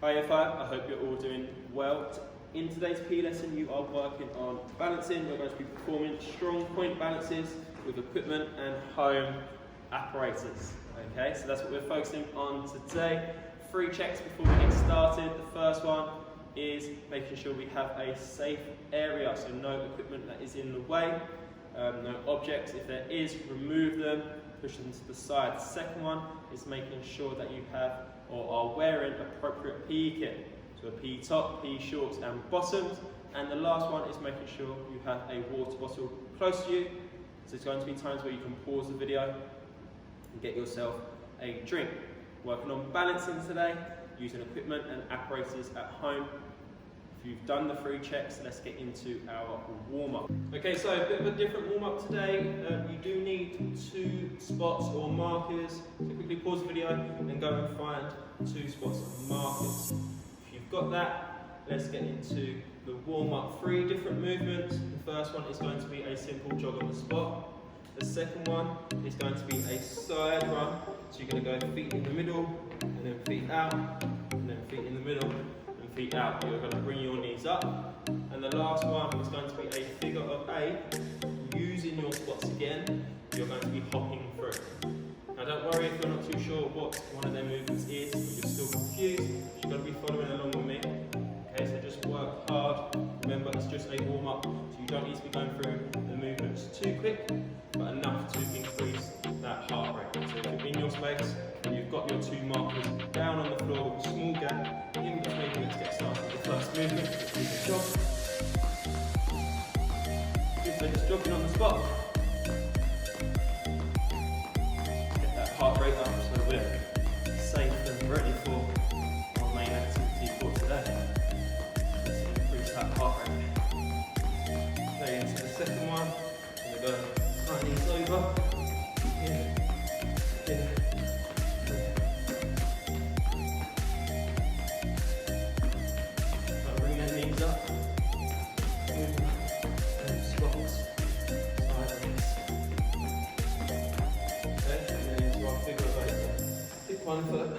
Hi Year 5, I hope you're all doing well. In today's P lesson you are working on balancing. We're going to be performing strong point balances with equipment and home apparatus. Okay, so that's what we're focusing on today. 3 checks before we get started. The first one is making sure we have a safe area, so no equipment that is in the way, no objects. If there is, remove them, push them to the side. The second one is making sure that you have or are wearing appropriate PE kit, so a PE top, PE shorts and bottoms. And the last one is making sure you have a water bottle close to you. So there's going to be times where you can pause the video and get yourself a drink. Working on balancing today, using equipment and apparatus at home. If you've done the 3 checks, let's get into our warm-up. Okay, so a bit of a different warm-up today. You do need 2 spots or markers. So quickly pause the video and go and find 2 spots or markers. If you've got that, let's get into the warm-up. 3 different movements. The first one is going to be a simple jog on the spot. The second one is going to be a side run. So you're going to go feet in the middle, and then feet out, and then feet in the middle, and feet out. You're going to bring your knees up. And the last one is going to be a figure of 8. Using your spots again, you're going to be hopping through. Now don't worry if you're not too sure what one of their movements is, but you're still confused. You've got to be following along with me. Okay, so just work hard. Remember, it's just a warm-up, so you don't need to be going through the movements too quick, but enough to increase that heart rate. So if you're in your space and you've got your 2 markers down on the floor with a small gap in between, let's get started with the first movement, which is a jog. Good, so just jogging on the spot. Get that heart rate up so we're safe and ready for our main activity for today. Let's increase that heart rate. Okay, into the second one. I'm going to go right knees over. In. So bring them knees up. And squats. Sideways. Okay, and then into our figure of 8. Pick one foot.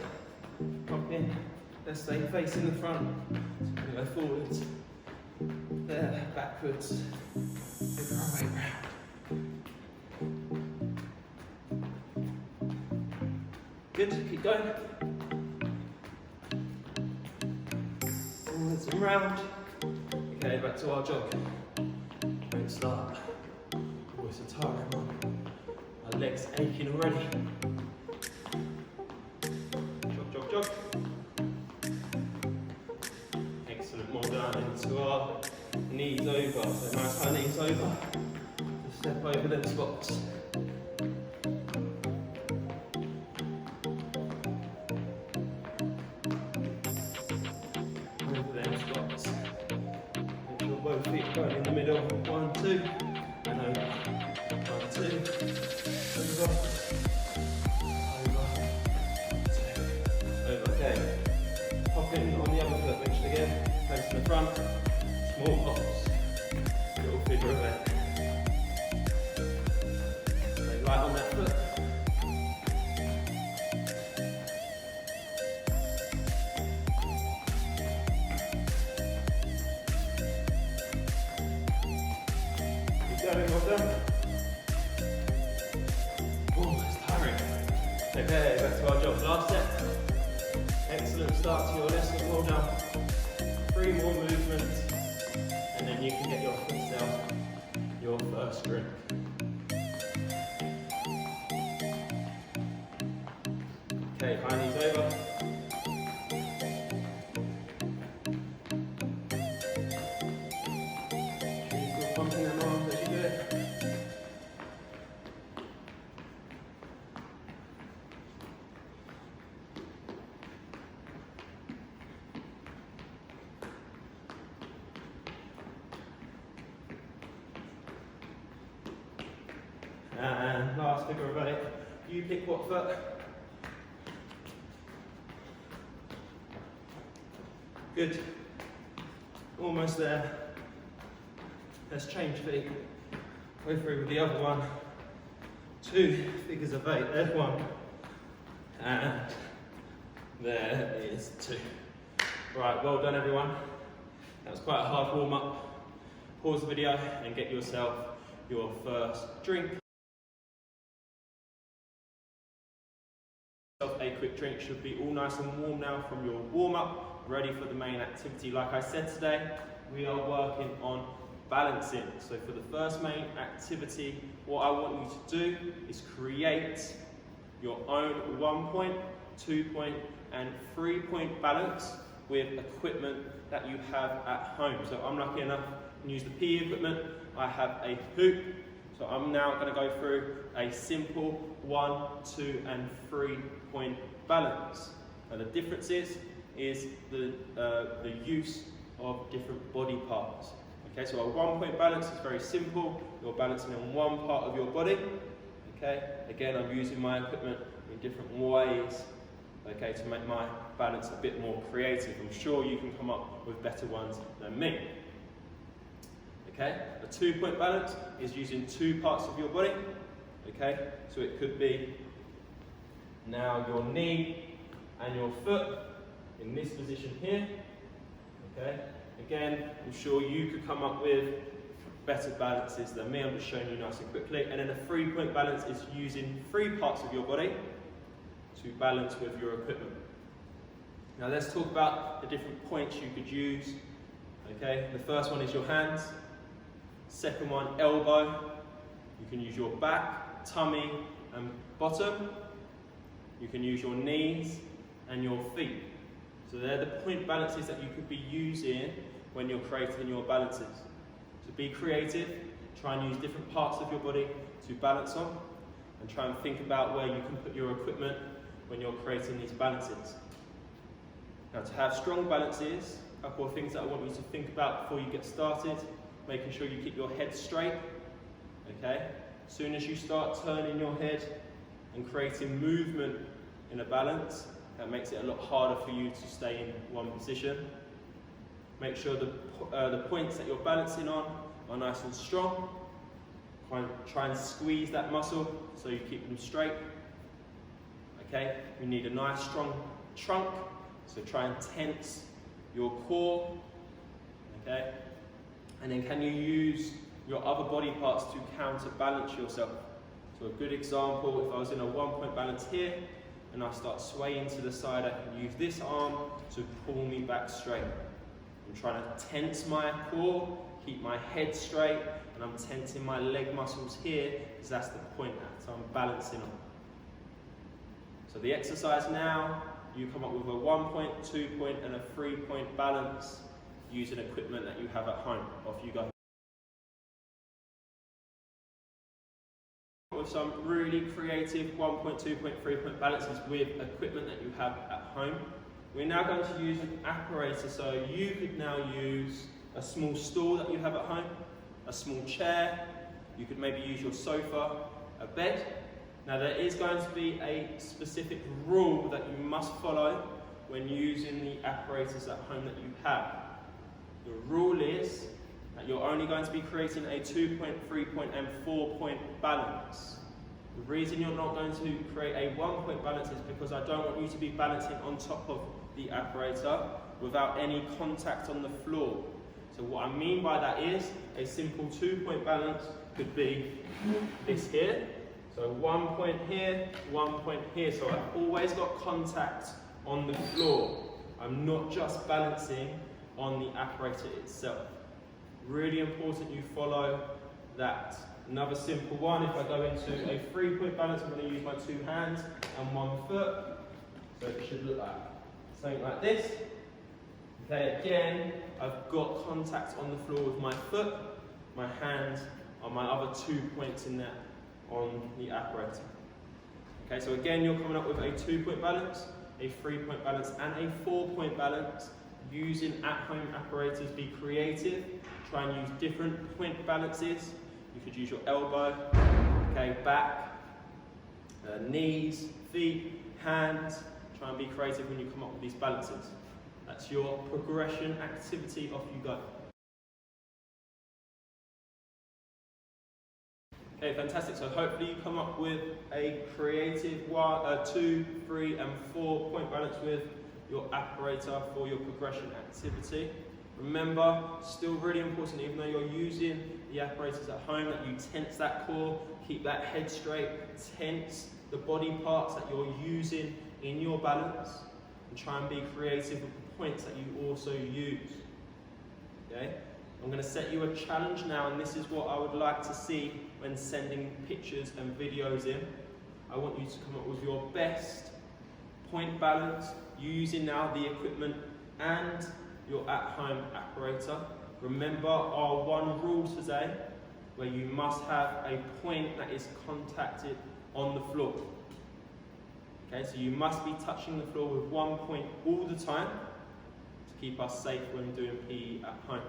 Pop in. Let's stay facing the front. So we go forwards. There, backwards. Figure our way round. Good, keep going. Forwards and round. Okay, back to our jog. Great start. Oh, it's a tiring one. My legs aching already. Jog, jog, jog. Excellent, more down into our knees over. So nice high knees over. Just step over them spots. Both feet going in the middle, 1, 2, and over, 1, 2, over, 2, over, okay. Hop in on the other foot, which again, facing the front, small hops, little figure of 8. Stay light on that foot. Well done. Oh, it's tiring. Okay, back to our job. Last set. Excellent start to your lesson. Well done. 3 more movements, and then you can get yourself your first drink. Okay, high knees over. Pumping them arms as you do it. And last figure of 8. You pick what foot. Good. Almost there. Let's change feet. Go through with the other one. 2 figures of 8. There's 1. And there is 2. Right, well done everyone. That was quite a hard warm up. Pause the video and get yourself your first drink. A quick drink, should be all nice and warm now from your warm up, ready for the main activity. Like I said today, we are working on balancing. So for the first main activity, what I want you to do is create your own 1 point, 2 point and 3 point balance with equipment that you have at home. So I'm lucky enough to use the PE equipment. I have a hoop. So I'm now going to go through a simple 1, 2 and 3 point balance. Now the difference is the use of different body parts. Okay, so a 1 point balance is very simple. You're balancing on one part of your body. Okay, again I'm using my equipment in different ways, okay, to make my balance a bit more creative. I'm sure you can come up with better ones than me. Okay, a 2 point balance is using two parts of your body. Okay, so it could be now your knee and your foot in this position here. Okay, again, I'm sure you could come up with better balances than me. I'm just showing you nice and quickly. And then a 3 point balance is using three parts of your body to balance with your equipment. Now let's talk about the different points you could use. Okay, the first one is your hands. Second one, elbow. You can use your back, tummy and bottom. You can use your knees and your feet. So they're the point balances that you could be using when you're creating your balances. So be creative, try and use different parts of your body to balance on, and try and think about where you can put your equipment when you're creating these balances. Now to have strong balances, a couple of things that I want you to think about before you get started. Making sure you keep your head straight. Okay? As soon as you start turning your head and creating movement in a balance, that makes it a lot harder for you to stay in one position. Make sure the points that you're balancing on are nice and strong. Try and squeeze that muscle so you keep them straight. Okay? You need a nice strong trunk, so try and tense your core. Okay? And then can you use your other body parts to counterbalance yourself? So a good example, if I was in a 1 point balance here and I start swaying to the side, I can use this arm to pull me back straight. I'm trying to tense my core, keep my head straight, and I'm tensing my leg muscles here because that's the point that I'm balancing on. So the exercise now, you come up with a 1 point, 2 point and a 3 point balance using equipment that you have at home. Off you go. With some really creative 1 point, 2 point, 3 point balances with equipment that you have at home. We're now going to use an apparatus, so you could now use a small stool that you have at home, a small chair, you could maybe use your sofa, a bed. Now there is going to be a specific rule that you must follow when using the apparatus at home that you have. The rule is that you're only going to be creating a 2 point, 3 point and 4 point balance. The reason you're not going to create a 1 point balance is because I don't want you to be balancing on top of the apparatus without any contact on the floor. So what I mean by that is a simple 2 point balance could be this here. So 1 point here, 1 point here. So I've always got contact on the floor. I'm not just balancing on the apparatus itself. Really important you follow that. Another simple one, if I go into a 3 point balance, I'm going to use my two hands and 1 foot. So it should look like something like this. Okay, again, I've got contact on the floor with my foot. My hands are my other 2 points in there on the apparatus. Okay, so again, you're coming up with a 2 point balance, a 3 point balance and a 4 point balance. Using at-home apparatus, be creative, try and use different point balances. You could use your elbow, okay, back, knees, feet, hands. Try and be creative when you come up with these balances. That's your progression activity, off you go. Okay, fantastic. So hopefully you come up with a creative 2, 3 and 4 point balance with your apparator for your progression activity. Remember, still really important, even though you're using the apparatus at home, that you tense that core, keep that head straight, tense the body parts that you're using in your balance, and try and be creative with the points that you also use. Okay? I'm going to set you a challenge now, and this is what I would like to see when sending pictures and videos in. I want you to come up with your best point balance using now the equipment and your at-home apparator. Remember our one rule today, where you must have a point that is contacted on the floor. Okay, so you must be touching the floor with one point all the time to keep us safe when doing PE at home.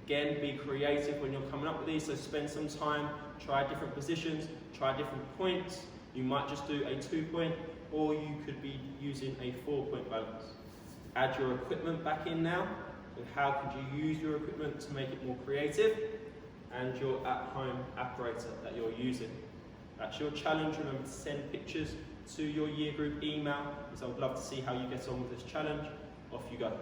Again, be creative when you're coming up with these, so spend some time, try different positions, try different points. You might just do a 2-point, or you could be using a 4-point balance. Add your equipment back in now. So how could you use your equipment to make it more creative? And your at-home apparator that you're using. That's your challenge. Remember to send pictures to your year group email, because I would love to see how you get on with this challenge. Off you go.